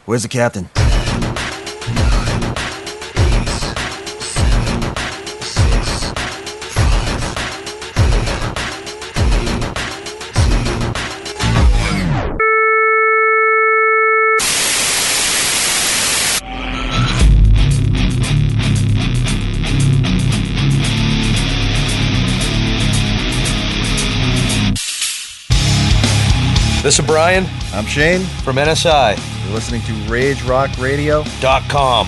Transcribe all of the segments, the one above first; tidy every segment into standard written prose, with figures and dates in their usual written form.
Where's the captain? This is Brian. I'm Shane. From NSI. You're listening to RageRockRadio.com.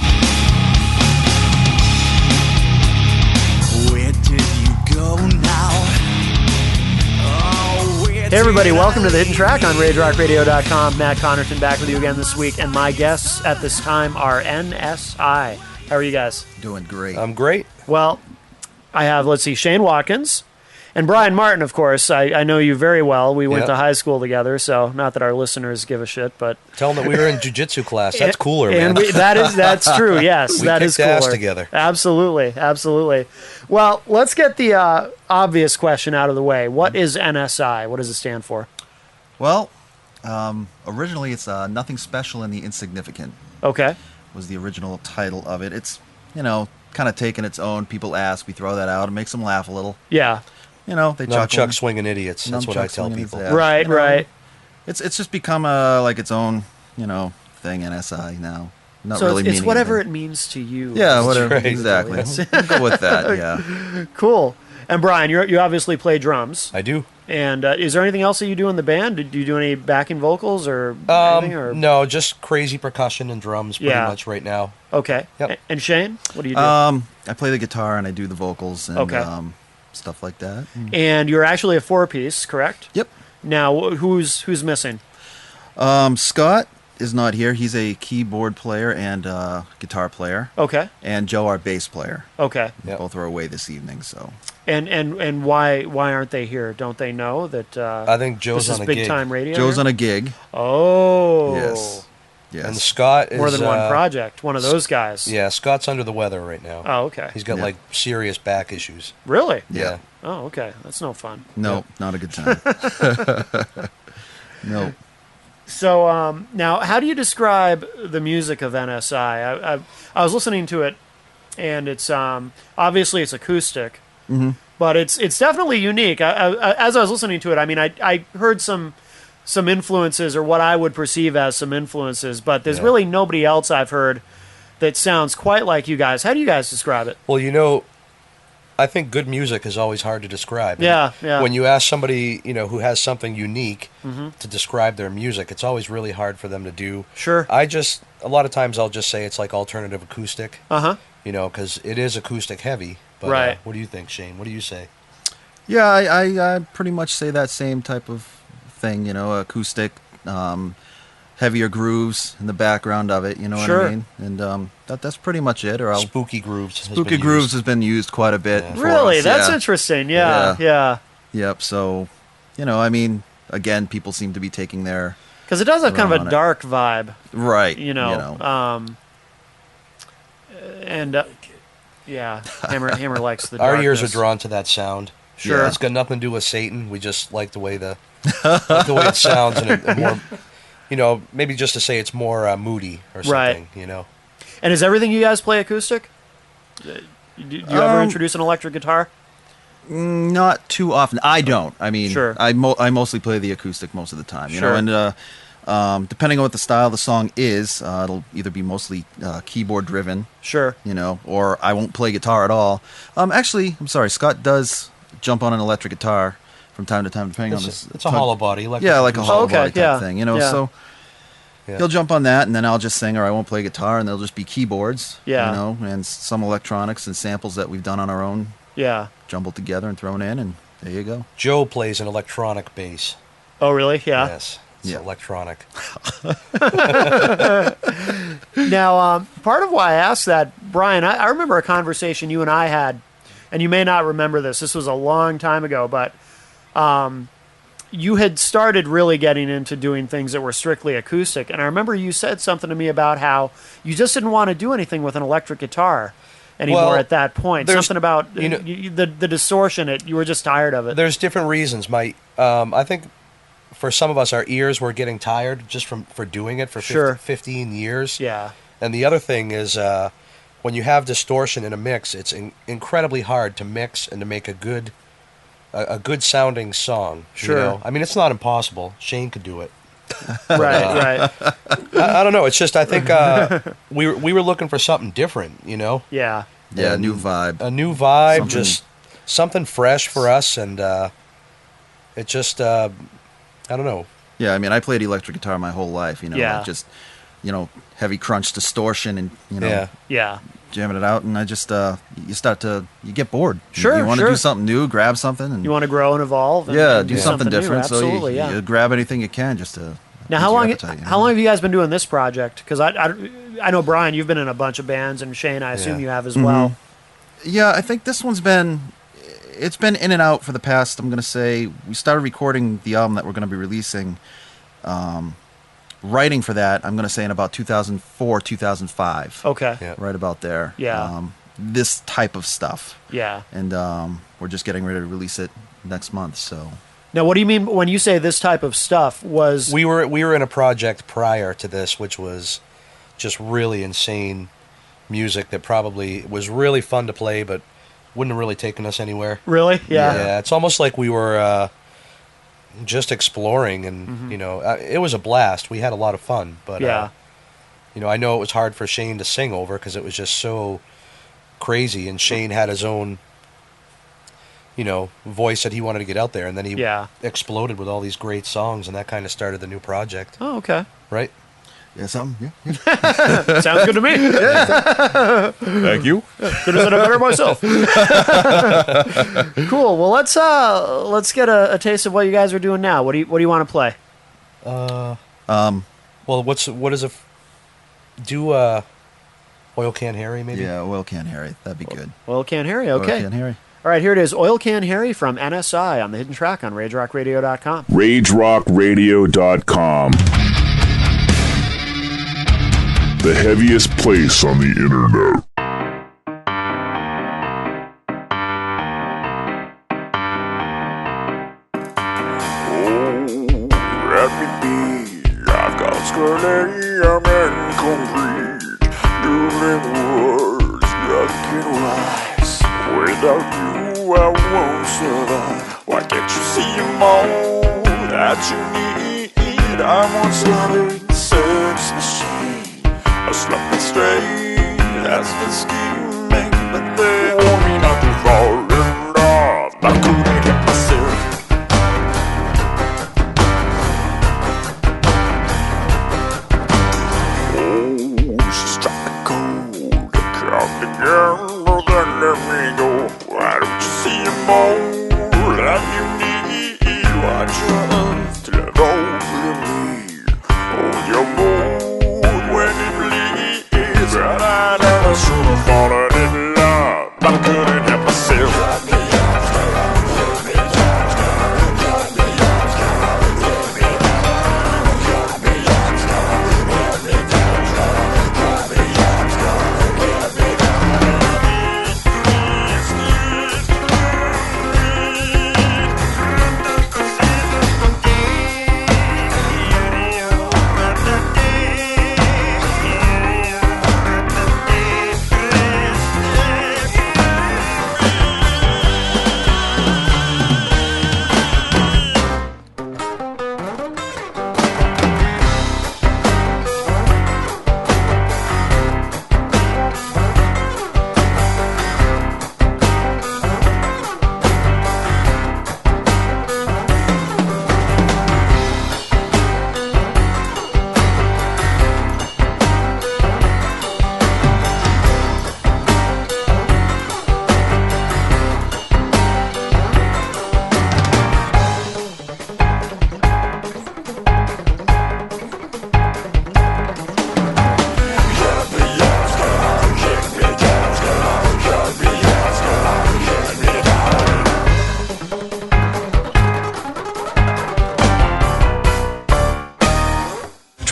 Where did you go now? Oh, hey everybody, welcome to the Hidden Track on RageRockRadio.com. Matt Connerton back with you again this week, and my guests at this time are NSI. How are you guys? Doing great. I'm great. Well, I have, Shane Watkins. And Brian Martin, of course. I know you very well. We went to high school together, so not that our listeners give a shit, but... Tell them that we were in jiu-jitsu class. That's cooler, man. And that's true, yes. That is cooler. We kicked ass together. Absolutely. Well, let's get the obvious question out of the way. What is NSI? What does it stand for? Well, originally it's Nothing Special and the Insignificant. Okay. Was the original title of it. It's, kind of taken its own. People ask, we throw that out. It makes them laugh a little. Yeah. They chuckle. Nunchuck swinging idiots. That's what I tell people. Right. It's just become like its own, thing, NSI now. Not so really it's whatever anything. it means to you. Yeah, whatever. Right. Exactly. We'll go with that, yeah. Cool. And Brian, you obviously play drums. I do. And is there anything else that you do in the band? Do you do any backing vocals or anything? Or? No, just crazy percussion and drums pretty much right now. Okay. Yep. And Shane, what do you do? I play the guitar and I do the vocals and stuff like that. And you're actually a four-piece, correct? Yep. Now, who's missing? Scott is not here. He's a keyboard player and guitar player. Okay. And Joe, our bass player. Okay. Yep. Both are away this evening, so. And why aren't they here? Don't they know that? I think Joe's on a big gig. Time radio. Joe's on a gig. Oh. Yes. And Scott is more than one project. One of those guys. Yeah, Scott's under the weather right now. Oh, okay. He's got like serious back issues. Really? Yeah. Oh, okay. That's no fun. No, not a good time. No. So now, how do you describe the music of NSI? I was listening to it, and it's obviously it's acoustic, but it's definitely unique. As I was listening to it, I mean, I heard some influences, or what I would perceive as some influences, but there's really nobody else I've heard that sounds quite like you guys. How do you guys describe it? Well, I think good music is always hard to describe. Yeah. When you ask somebody, who has something unique to describe their music, it's always really hard for them to do. Sure. A lot of times I'll just say it's like alternative acoustic. Because it is acoustic heavy. But, right. What do you think, Shane? What do you say? Yeah, I pretty much say that same type of thing, acoustic, heavier grooves in the background of it, what I mean? And that's pretty much it. Or Spooky Grooves. Spooky Grooves has been used quite a bit. Yeah. Really? That's interesting. Yeah. Yep. So, I mean, again, people seem to be taking their... Because it does have kind of a dark vibe. Right. Hammer likes the darkness. Our ears are drawn to that sound. Sure. Yeah, it's got nothing to do with Satan. We just like the way it sounds, and more, maybe just to say it's more moody or something, right. And is everything you guys play acoustic? Do you ever introduce an electric guitar? Not too often. I don't. I mean, sure. I mostly play the acoustic most of the time, you know, and depending on what the style of the song is, it'll either be mostly keyboard driven, sure, or I won't play guitar at all. Actually, I'm sorry, Scott does jump on an electric guitar from time to time, depending on this. It's a hollow body, like a hollow body type thing, So he'll jump on that, and then I'll just sing, or I won't play guitar, and they'll just be keyboards, and some electronics and samples that we've done on our own, jumbled together and thrown in, and there you go. Joe plays an electronic bass. Oh, really? Yeah. Yes. It's electronic. Now, part of why I asked that, Brian, I remember a conversation you and I had, and you may not remember this. This was a long time ago, but you had started really getting into doing things that were strictly acoustic. And I remember you said something to me about how you just didn't want to do anything with an electric guitar anymore at that point. Something about the distortion. You were just tired of it. There's different reasons. I think for some of us, our ears were getting tired just for doing it for 15 years. Yeah. And the other thing is, when you have distortion in a mix, it's incredibly hard to mix and to make a good sounding song. Sure. You know? I mean, it's not impossible. Shane could do it. Right. I don't know. It's just I think we were looking for something different. You know. Yeah. Yeah. A new vibe. A new vibe. Just something fresh for us, and it just I don't know. Yeah. I mean, I played electric guitar my whole life. You know. Yeah. Like just heavy crunch distortion and Yeah. jamming it out, and I just you get bored. Sure, you want to do something new, grab something, and you want to grow and evolve. And do something different. New. Absolutely, so you grab anything you can just to. Now, how long have you guys been doing this project? Because I know Brian, you've been in a bunch of bands, and Shane, I assume you have as well. Yeah, I think this one's been in and out for the past. I'm going to say we started recording the album that we're going to be releasing. Writing for that, I'm going to say in about 2004, 2005. Okay. Yeah. Right about there. Yeah. This type of stuff. Yeah. And we're just getting ready to release it next month. So. Now, what do you mean when you say this type of stuff? Was we were in a project prior to this, which was just really insane music that probably was really fun to play, but wouldn't have really taken us anywhere. Really? Yeah. Yeah. It's almost like we were. Just exploring, and it was a blast. We had a lot of fun, but I know it was hard for Shane to sing over because it was just so crazy. And Shane had his own, voice that he wanted to get out there, and then he exploded with all these great songs, and that kind of started the new project. Oh, okay. Right? Yeah, something. Yeah. Sounds good to me. Thank you. Could have said it better myself. Cool. Well, let's get a taste of what you guys are doing now. What do you want to play? Well, what is do Oil Can Harry maybe? Yeah, Oil Can Harry. That'd be good. Oil Can Harry. Okay. Oil Can Harry. All right, here it is. Oil Can Harry from NSI on the hidden track on RageRockRadio.com. RageRockRadio.com. The heaviest place on the internet. Oh, let me be. I've got scarlet and concrete. Doing words, looking wise. Without you, I won't survive. Why can't you see them all that you need? I want something sex machine. I slept it straight, that's been scheming, but they want me not to fall in love. I couldn't get myself. Oh, she struck the cold, count again, but then let me go. Why don't you see them all that you need? Watch your love till it all you need. Oh,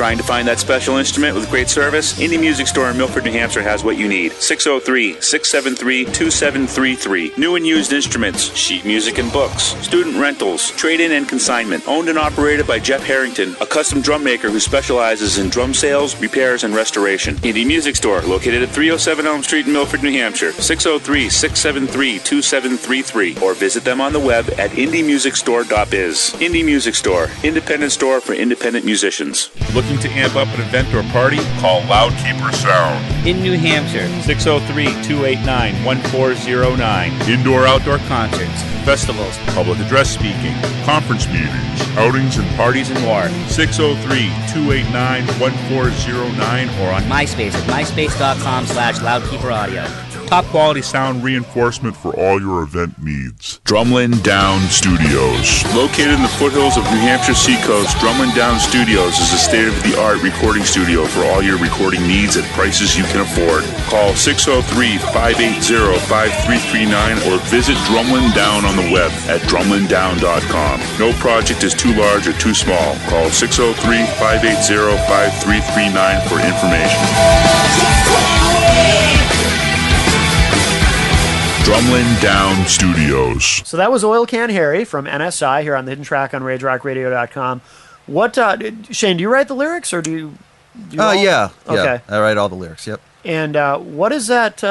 Trying to find that special instrument with great service? Indie Music Store in Milford, New Hampshire has what you need. 603-673-2733. New and used instruments, sheet music and books, student rentals, trade-in and consignment. Owned and operated by Jeff Harrington, a custom drum maker who specializes in drum sales, repairs, and restoration. Indie Music Store, located at 307 Elm Street in Milford, New Hampshire. 603-673-2733. Or visit them on the web at indiemusicstore.biz. Indie Music Store, independent store for independent musicians. Looking to amp up an event or party? Call Loudkeeper Sound. In New Hampshire, 603-289-1409. indoor-outdoor concerts, festivals, Public address speaking, conference meetings, outings and parties, and more. 603-289-1409 Or on MySpace at myspace.com/loudkeeperaudio. Top quality sound reinforcement for all your event needs. Drumlin Down Studios. Located in the foothills of New Hampshire Seacoast, Drumlin Down Studios is a state-of-the-art recording studio for all your recording needs at prices you can afford. Call 603-580-5339 or visit Drumlin Down on the web at drumlindown.com. No project is too large or too small. Call 603-580-5339 for information. Drumlin Down Studios. So that was Oil Can Harry from NSI here on the Hidden Track on RageRockRadio.com. What, Shane, do you write the lyrics or do you yeah. Okay. I write all the lyrics, yep. And what is that,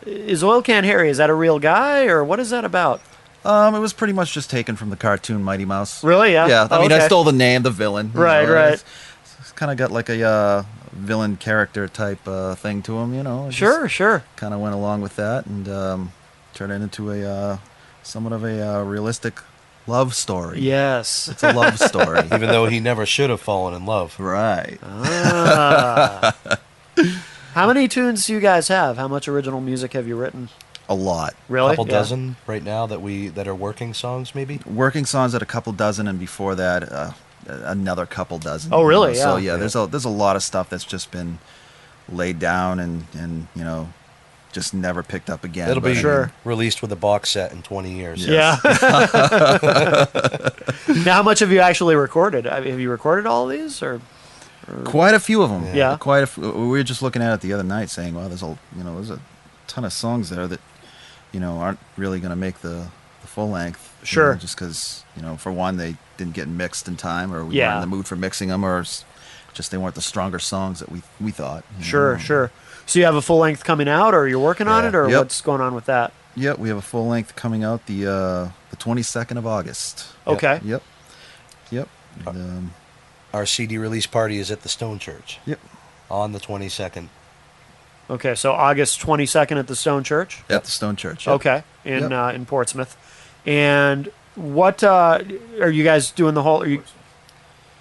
is Oil Can Harry, is that a real guy or what is that about? It was pretty much just taken from the cartoon Mighty Mouse. Really? Yeah. Yeah. I mean, I stole the name, the villain. Right. It's kind of got like a villain character type thing to him, you know. Sure. Kind of went along with that and turned it into a somewhat of a realistic love story. Yes. It's a love story. Even though he never should have fallen in love. Right. How many tunes do you guys have? How much original music have you written? A lot. Really? A couple dozen right now that are working songs, maybe? Working songs at a couple dozen, and before that, another couple dozen. Oh, really? You know? So, there's a lot of stuff that's just been laid down and you know, just never picked up again. It'll be released with a box set in 20 years. Yes. Yeah. Now, how much have you actually recorded? Have you recorded all of these, or? Quite a few of them. Yeah. Quite a few. We were just looking at it the other night, saying, "Wow, there's a ton of songs there that, you know, aren't really going to make the full length." Sure. You know, just because, you know, for one, they didn't get mixed in time, or we weren't in the mood for mixing them, or just they weren't the stronger songs that we thought. Sure. So you have a full length coming out, or you're working on it, or what's going on with that? Yep, we have a full length coming out the 22nd of August. Okay. Yep. And, our CD release party is at the Stone Church. Yep. On the 22nd. Okay, so August 22nd at the Stone Church? At the Stone Church. Yep. Okay, in Portsmouth. And what are you guys doing the whole...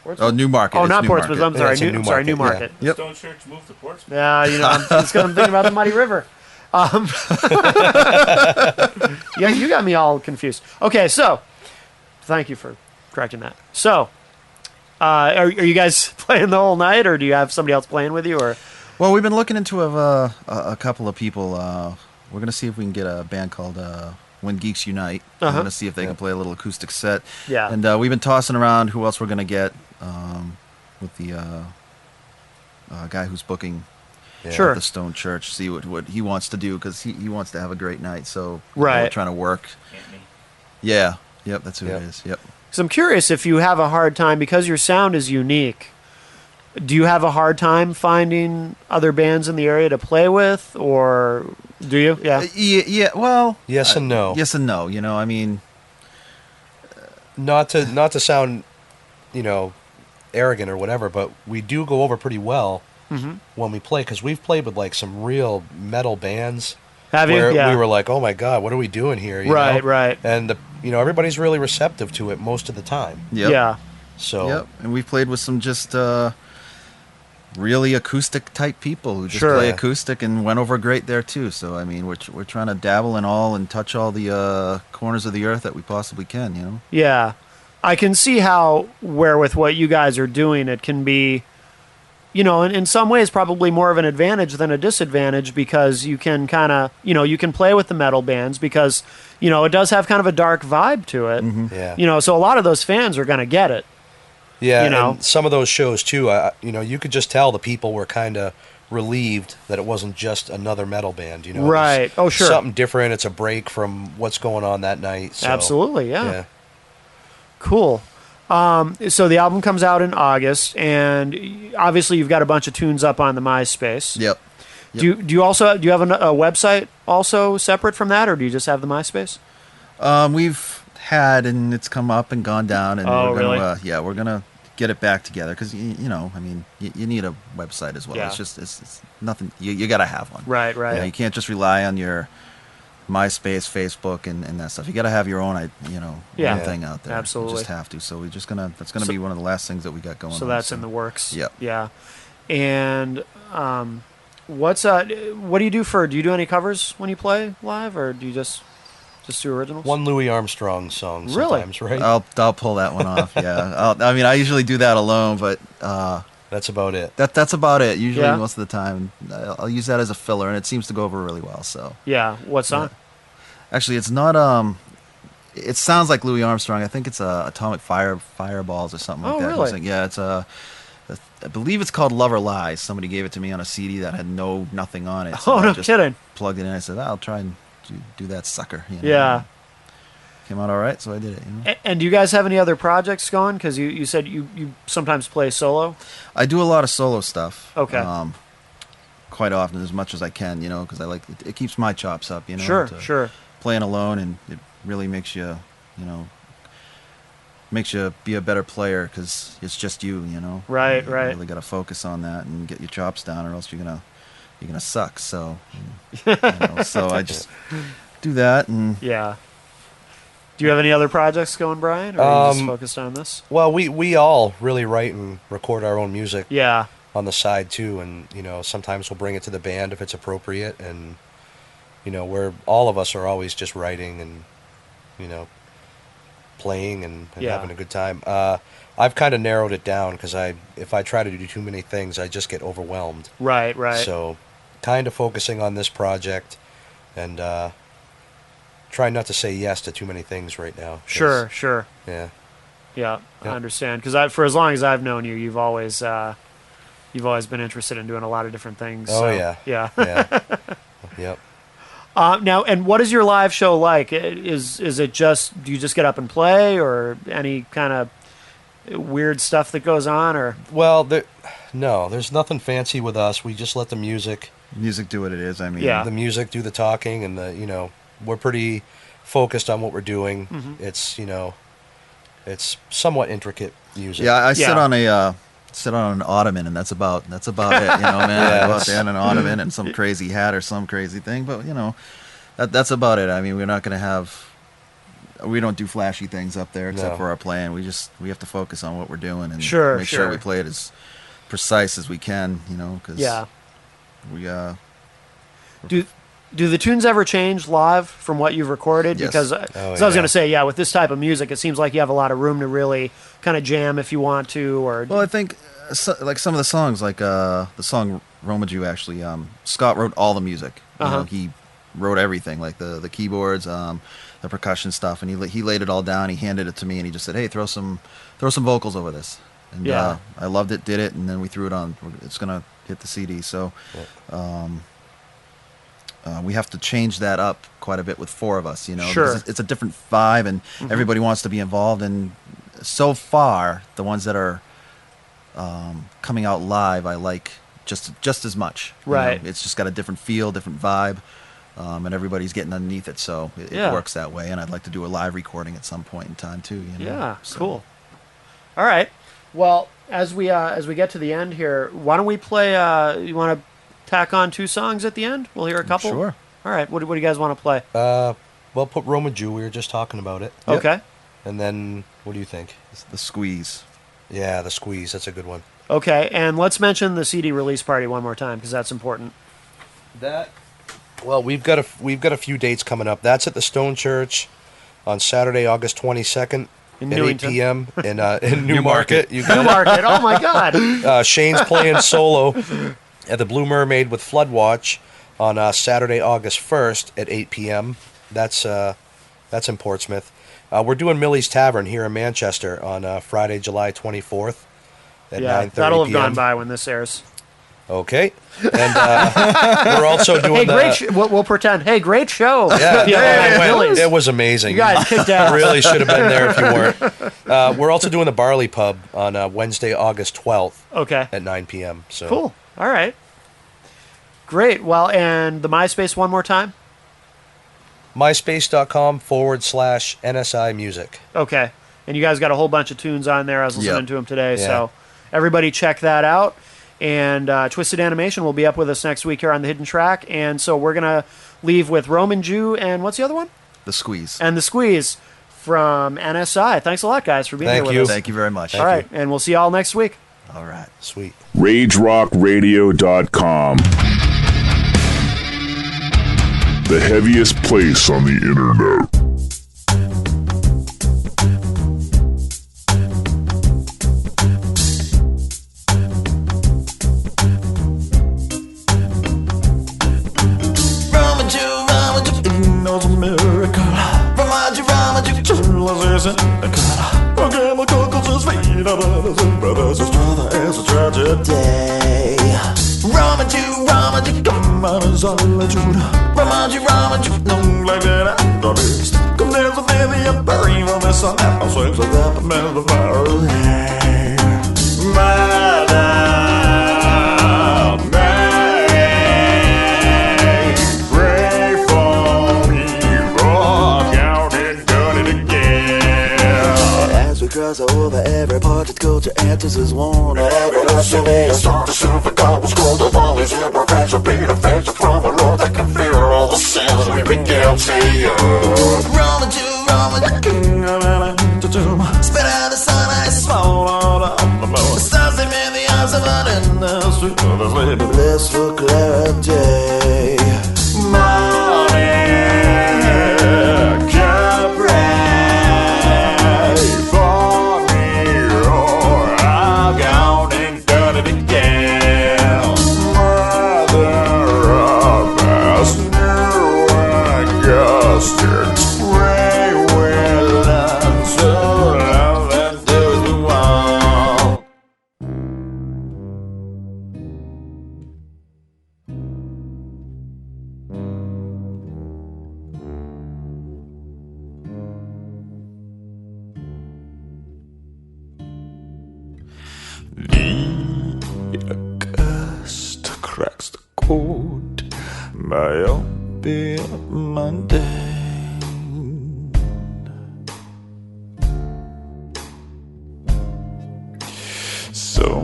Newmarket. Oh, not Portsmouth. I'm sorry. Newmarket. Yeah. Yep. Stone Church moved to Portsmouth. Yeah, you know, I'm thinking about the Muddy River. Yeah, you got me all confused. Okay, so thank you for correcting that. So, are you guys playing the whole night, or do you have somebody else playing with you, or? Well, we've been looking into a couple of people. We're going to see if we can get a band called When Geeks Unite. We're going to see if they can play a little acoustic set. Yeah. And we've been tossing around who else we're going to get with the guy who's booking the Stone Church. See what he wants to do, because he wants to have a great night. So we're trying to work. Yeah. Yep, that's who it is. Yep. So I'm curious if you have a hard time, because your sound is unique. Do you have a hard time finding other bands in the area to play with, or do you? Yeah. Yeah. Well. Yes and no. Yes and no. You know, I mean, not to sound, you know, arrogant or whatever, but we do go over pretty well when we play, because we've played with like some real metal bands. Have you? Yeah. We were like, oh my God, what are we doing here? You know? Right. And everybody's really receptive to it most of the time. Yep. Yeah. So. Yep. And we've played with some just really acoustic type people who just play acoustic, and went over great there too. So I mean, we're trying to dabble in all and touch all the corners of the earth that we possibly can. You know. Yeah, I can see how with what you guys are doing, it can be, you know, in some ways probably more of an advantage than a disadvantage, because you can kind of, you know, you can play with the metal bands because, you know, it does have kind of a dark vibe to it. Yeah. You know, so a lot of those fans are going to get it. Yeah, you know, and some of those shows too. You could just tell the people were kind of relieved that it wasn't just another metal band. Right? Oh, sure. Something different. It's a break from what's going on that night. So, absolutely, yeah. Cool. So the album comes out in August, and obviously you've got a bunch of tunes up on the MySpace. Yep. Do you have a website also separate from that, or do you just have the MySpace? We've had, and it's come up and gone down, and we're gonna get it back together because you need a website as well. Yeah. It's nothing. You got to have one. Right. You can't just rely on your MySpace, Facebook, and that stuff. You got to have your own, own thing out there. Absolutely. You just have to. So that's gonna be one of the last things that we got going on. So that's in the works. Yep. Yeah. And what do you do do you do any covers when you play live, or do you just do originals? One Louis Armstrong song sometimes, right? I'll pull that one off. Yeah. I usually do that alone, but that's about it. That's about it. Usually, most of the time, I'll use that as a filler, and it seems to go over really well. So yeah. What song? Actually, it's not. It sounds like Louis Armstrong. I think it's Atomic Fireballs or something like that. Really? Yeah. It's I believe it's called Lover Lies. Somebody gave it to me on a CD that had nothing on it. So no just kidding. Plugged it in. I said, I'll try and do that sucker. Yeah. Came out all right, so I did it. And do you guys have any other projects going? Because you said you sometimes play solo. I do a lot of solo stuff. Okay. Quite often, as much as I can, because I like it keeps my chops up. Sure. Playing alone, and it really makes you, be a better player because it's just you. Right. You really got to focus on that and get your chops down, or else you're gonna suck. So, so I just do that and yeah. Do you have any other projects going, Brian, or are you just focused on this? Well, we all really write and record our own music. Yeah. On the side too, and sometimes we'll bring it to the band if it's appropriate, and all of us are always just writing and playing and having a good time. I've kind of narrowed it down because if I try to do too many things, I just get overwhelmed. Right. So, kind of focusing on this project, and trying not to say yes to too many things right now. Sure. Yeah. Yeah, I understand. Because for as long as I've known you, you've always been interested in doing a lot of different things. Oh, so, yeah. Yeah. Yep. Now, and what is your live show like? Is it just, do you just get up and play, or any kind of weird stuff that goes on, or? Well, there's nothing fancy with us. We just let the music do what it is. I mean, the music do the talking, and we're pretty focused on what we're doing. Mm-hmm. It's somewhat intricate music. Yeah, I sit on an ottoman, and that's about it. Man, I go out there on an ottoman and some crazy hat or some crazy thing, but that's about it. I mean, we're not going to we don't do flashy things up there except for our playing. We have to focus on what we're doing and make sure we play it as precise as we can. Because we Do the tunes ever change live from what you've recorded? Yes. Because I was going to say, with this type of music, it seems like you have a lot of room to really kind of jam if you want to. Or well, I think like some of the songs, like the song Roma Jew, actually, Scott wrote all the music. He wrote everything, like the keyboards, the percussion stuff, and he laid it all down. He handed it to me, and he just said, "Hey, throw some vocals over this." And I loved it, did it, and then we threw it on. It's gonna hit the CD, so. We have to change that up quite a bit with four of us, Sure. It's a different vibe, and everybody wants to be involved. And so far, the ones that are coming out live, I like just as much. Right. It's just got a different feel, different vibe, and everybody's getting underneath it, so it works that way. And I'd like to do a live recording at some point in time too. Yeah. So. Cool. All right. Well, as we get to the end here, why don't we play? You want to tack on 2 songs at the end? We'll hear a couple. Sure. All right. What do you guys want to play? Well, put Roma Jew. We were just talking about it. Okay. Yep. And then, what do you think? The Squeeze. Yeah, the Squeeze. That's a good one. Okay, and let's mention the CD release party one more time because that's important. Well, we've got a few dates coming up. That's at the Stone Church on Saturday, August 22nd. In at Newington. 8 p.m. in Newmarket. You got Newmarket. Oh my God. Shane's playing solo at the Blue Mermaid with Floodwatch on Saturday, August 1st at 8 p.m. That's in Portsmouth. We're doing Millie's Tavern here in Manchester on Friday, July 24th at 9:30 that'll have p.m. gone by when this airs. Okay. And we're also doing we'll pretend. Hey, great show. Yeah, it was amazing. You guys kicked ass. Really should have been there if you weren't. We're also doing the Barley Pub on Wednesday, August 12th. Okay. At 9 p.m. So cool. All right. Great. Well, and the MySpace one more time? MySpace.com/NSI Music. Okay. And you guys got a whole bunch of tunes on there. I was listening to them today. Yeah. So everybody check that out. And Twisted Animation will be up with us next week here on The Hidden Track. And so we're going to leave with Roman Jew and what's the other one? The Squeeze. And The Squeeze from NSI. Thanks a lot, guys, for being here with us. Thank you very much. All right. And we'll see you all next week. All right. Sweet. RageRockRadio.com. The heaviest place on the internet. Over every part that culture enters as one. Every destiny start to serve a God was called the volleys in perfection. Be the face from the Lord that can feel all the sins we've been guilty of. Roman King of spit out the sun, I fall out of the moon. Stars them in the arms of an industry. Blissful clarity. Cracks the code, myopia mundane. So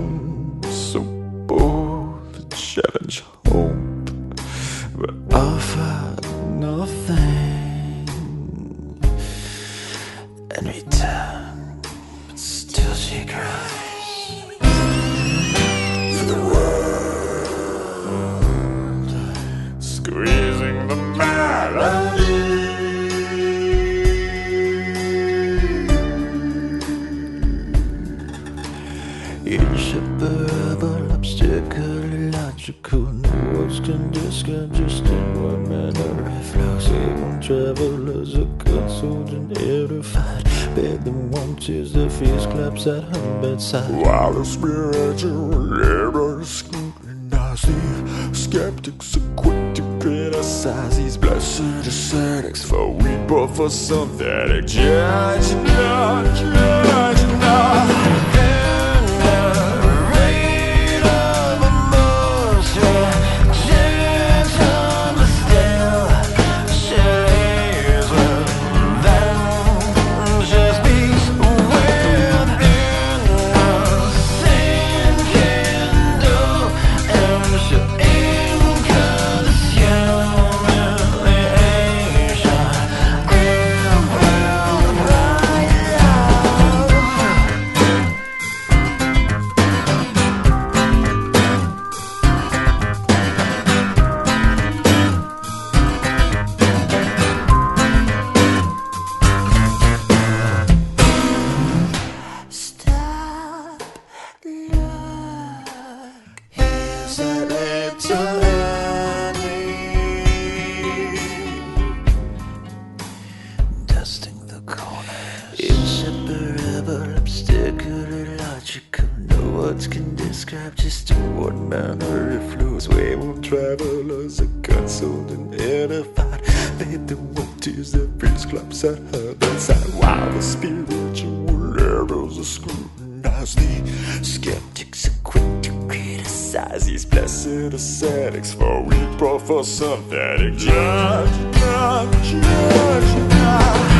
bold, challenge hope, but offer nothing in return, but still she cries. Squeezing the melody. Each verbal obstacle illogical. No words can describe just in what manner it flows. Even travelers are consoled and edified. Beg them warm tears, their face claps at her bedside. While the spiritual errors scrutinize, skeptics are quick to criticize these blessed ascetics. For we both are synthetic. Judge not, judge not. Dusting the corner. Faithful travelers are consoled and edified. They don't want tears, their fears clubs at her bedside. While the spiritual arrows are scrutinized, the skeptics are quick to criticize these blessed ascetics, for we profess synthetic. Judge, judge, judge, judge.